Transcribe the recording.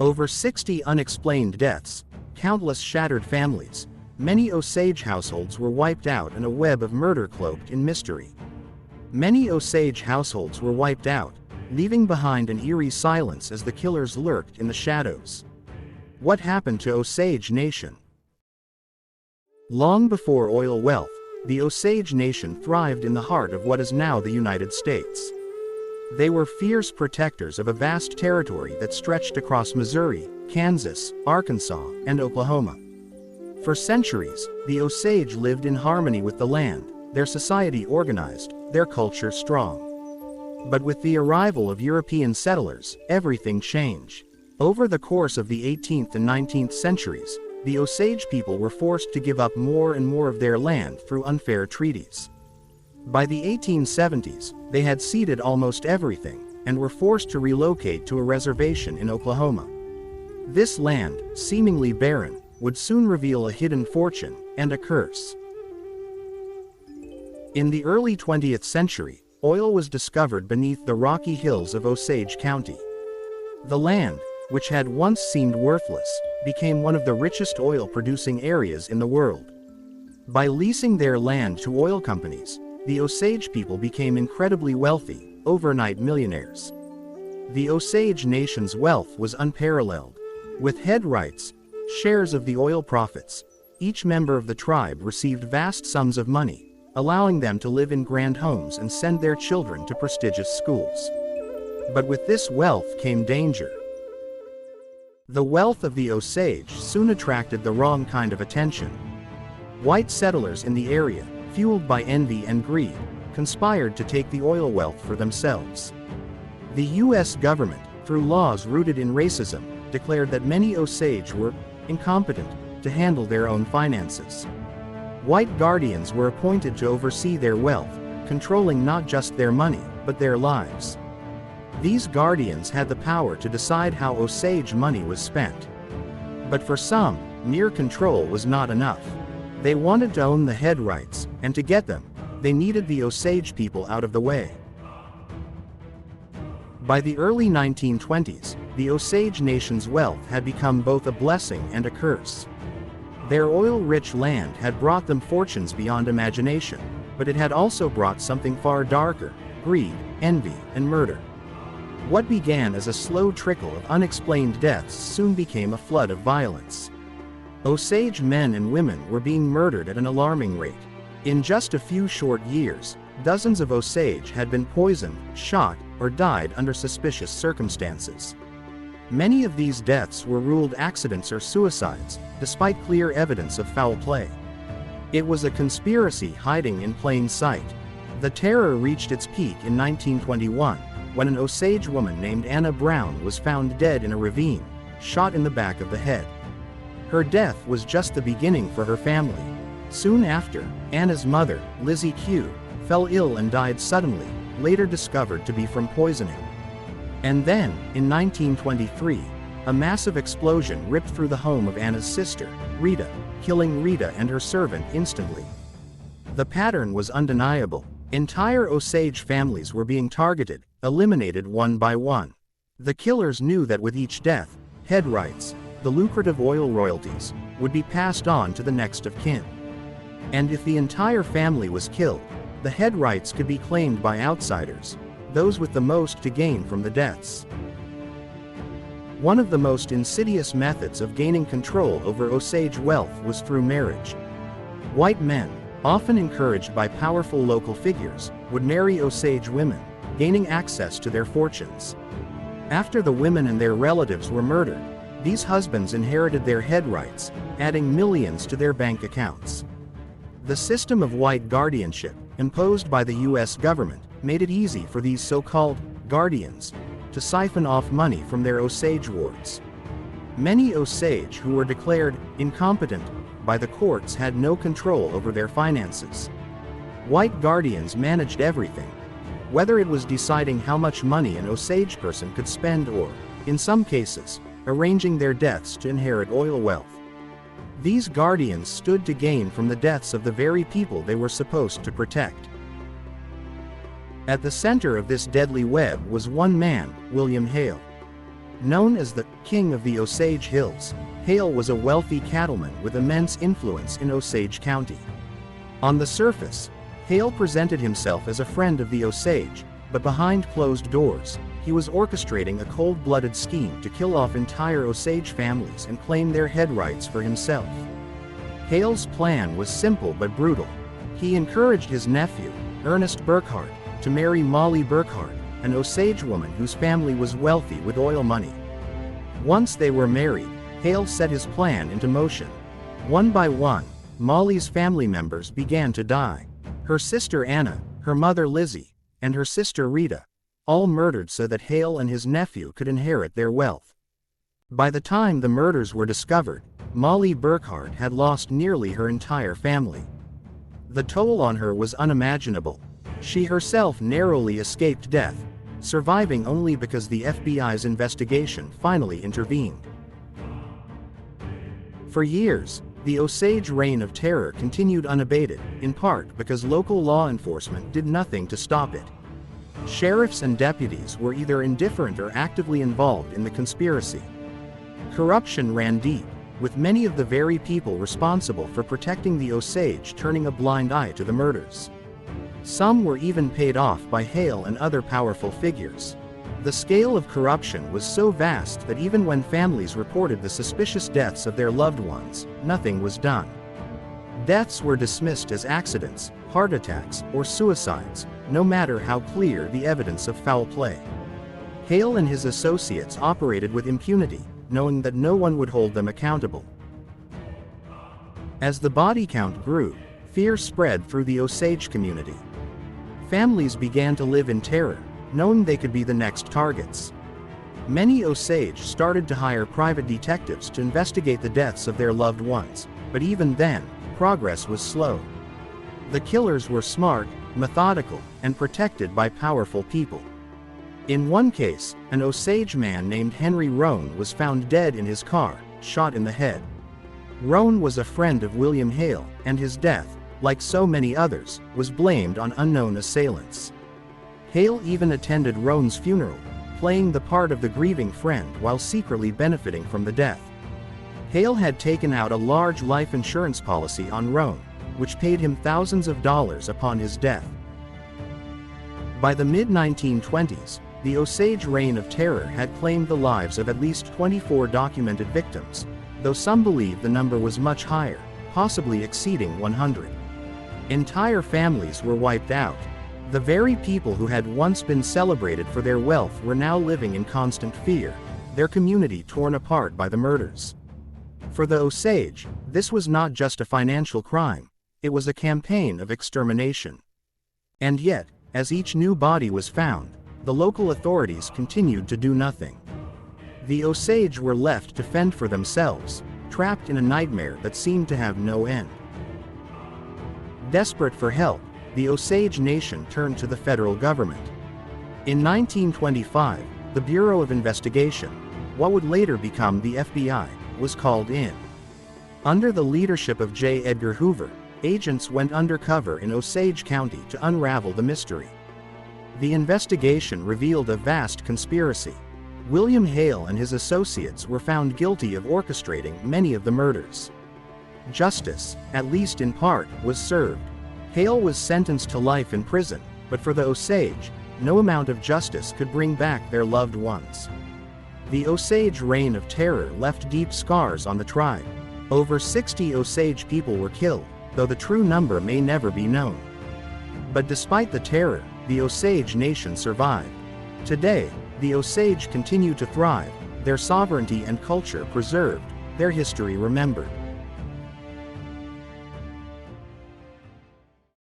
Over 60 unexplained deaths, countless shattered families, many Osage households were wiped out and a web of murder cloaked in mystery. Many Osage households were wiped out, leaving behind an eerie silence as the killers lurked in the shadows. What happened to Osage Nation? Long before oil wealth, the Osage Nation thrived in the heart of what is now the United States. They were fierce protectors of a vast territory that stretched across Missouri, Kansas, Arkansas, and Oklahoma. For centuries, the Osage lived in harmony with the land, their society organized, their culture strong. But with the arrival of European settlers, everything changed. Over the course of the 18th and 19th centuries, the Osage people were forced to give up more and more of their land through unfair treaties. By the 1870s, they had ceded almost everything, and were forced to relocate to a reservation in Oklahoma. This land, seemingly barren, would soon reveal a hidden fortune, and a curse. In the early 20th century, oil was discovered beneath the rocky hills of Osage County. The land, which had once seemed worthless, became one of the richest oil-producing areas in the world. By leasing their land to oil companies, the Osage people became incredibly wealthy, overnight millionaires. The Osage Nation's wealth was unparalleled. With head rights, shares of the oil profits, each member of the tribe received vast sums of money, allowing them to live in grand homes and send their children to prestigious schools. But with this wealth came danger. The wealth of the Osage soon attracted the wrong kind of attention. White settlers in the area, fueled by envy and greed, conspired to take the oil wealth for themselves. The U.S. government, through laws rooted in racism, declared that many Osage were incompetent to handle their own finances. White guardians were appointed to oversee their wealth, controlling not just their money, but their lives. These guardians had the power to decide how Osage money was spent. But for some, mere control was not enough. They wanted to own the head rights, and to get them, they needed the Osage people out of the way. By the early 1920s, the Osage Nation's wealth had become both a blessing and a curse. Their oil-rich land had brought them fortunes beyond imagination, but it had also brought something far darker: greed, envy, and murder. What began as a slow trickle of unexplained deaths soon became a flood of violence. Osage men and women were being murdered at an alarming rate. In just a few short years, dozens of Osage had been poisoned, shot, or died under suspicious circumstances. Many of these deaths were ruled accidents or suicides, despite clear evidence of foul play. It was a conspiracy hiding in plain sight. The terror reached its peak in 1921, when an Osage woman named Anna Brown was found dead in a ravine, shot in the back of the head. Her death was just the beginning for her family. Soon after, Anna's mother, Lizzie Q, fell ill and died suddenly, later discovered to be from poisoning. And then, in 1923, a massive explosion ripped through the home of Anna's sister, Rita, killing Rita and her servant instantly. The pattern was undeniable. Entire Osage families were being targeted, eliminated one by one. The killers knew that with each death, head rights, the lucrative oil royalties, would be passed on to the next of kin. And if the entire family was killed, the head rights could be claimed by outsiders, those with the most to gain from the deaths. One of the most insidious methods of gaining control over Osage wealth was through marriage. White men, often encouraged by powerful local figures, would marry Osage women, gaining access to their fortunes. After the women and their relatives were murdered, these husbands inherited their head rights, adding millions to their bank accounts. The system of white guardianship, imposed by the U.S. government, made it easy for these so-called guardians to siphon off money from their Osage wards. Many Osage who were declared incompetent by the courts had no control over their finances. White guardians managed everything, whether it was deciding how much money an Osage person could spend or, in some cases, arranging their deaths to inherit oil wealth. These guardians stood to gain from the deaths of the very people they were supposed to protect. At the center of this deadly web was one man, William Hale. Known as the king of the Osage Hills, Hale was a wealthy cattleman with immense influence in Osage County. On the surface, Hale presented himself as a friend of the Osage, but behind closed doors, he was orchestrating a cold-blooded scheme to kill off entire Osage families and claim their head rights for himself. Hale's plan was simple but brutal. He encouraged his nephew, Ernest Burkhart, to marry Molly Burkhart, an Osage woman whose family was wealthy with oil money. Once they were married, Hale set his plan into motion. One by one, Molly's family members began to die. Her sister Anna, her mother Lizzie, and her sister Rita, all murdered so that Hale and his nephew could inherit their wealth. By the time the murders were discovered, Molly Burkhart had lost nearly her entire family. The toll on her was unimaginable. She herself narrowly escaped death, surviving only because the FBI's investigation finally intervened. For years, the Osage reign of terror continued unabated, in part because local law enforcement did nothing to stop it. Sheriffs and deputies were either indifferent or actively involved in the conspiracy. Corruption ran deep, with many of the very people responsible for protecting the Osage turning a blind eye to the murders. Some were even paid off by Hale and other powerful figures. The scale of corruption was so vast that even when families reported the suspicious deaths of their loved ones, nothing was done. Deaths were dismissed as accidents, heart attacks, or suicides, no matter how clear the evidence of foul play. Hale and his associates operated with impunity, knowing that no one would hold them accountable. As the body count grew, fear spread through the Osage community. Families began to live in terror, knowing they could be the next targets. Many Osage started to hire private detectives to investigate the deaths of their loved ones, but even then, progress was slow. The killers were smart, methodical, and protected by powerful people. In one case, an Osage man named Henry Roan was found dead in his car, shot in the head. Roan was a friend of William Hale, and his death, like so many others, was blamed on unknown assailants. Hale even attended Roan's funeral, playing the part of the grieving friend while secretly benefiting from the death. Hale had taken out a large life insurance policy on Roan, which paid him thousands of dollars upon his death. By the mid-1920s, the Osage reign of terror had claimed the lives of at least 24 documented victims, though some believe the number was much higher, possibly exceeding 100. Entire families were wiped out. The very people who had once been celebrated for their wealth were now living in constant fear, their community torn apart by the murders. For the Osage, this was not just a financial crime, it was a campaign of extermination. And yet, as each new body was found, the local authorities continued to do nothing. The Osage were left to fend for themselves, trapped in a nightmare that seemed to have no end. Desperate for help, the Osage Nation turned to the federal government. In 1925, the Bureau of Investigation, what would later become the FBI, was called in. Under the leadership of J. Edgar Hoover, agents went undercover in Osage County to unravel the mystery. The investigation revealed a vast conspiracy. William Hale and his associates were found guilty of orchestrating many of the murders. Justice, at least in part, was served. Hale was sentenced to life in prison, but for the Osage, no amount of justice could bring back their loved ones. The Osage reign of terror left deep scars on the tribe. Over 60 Osage people were killed, though the true number may never be known. But despite the terror, the Osage Nation survived. Today, the Osage continue to thrive, their sovereignty and culture preserved, their history remembered.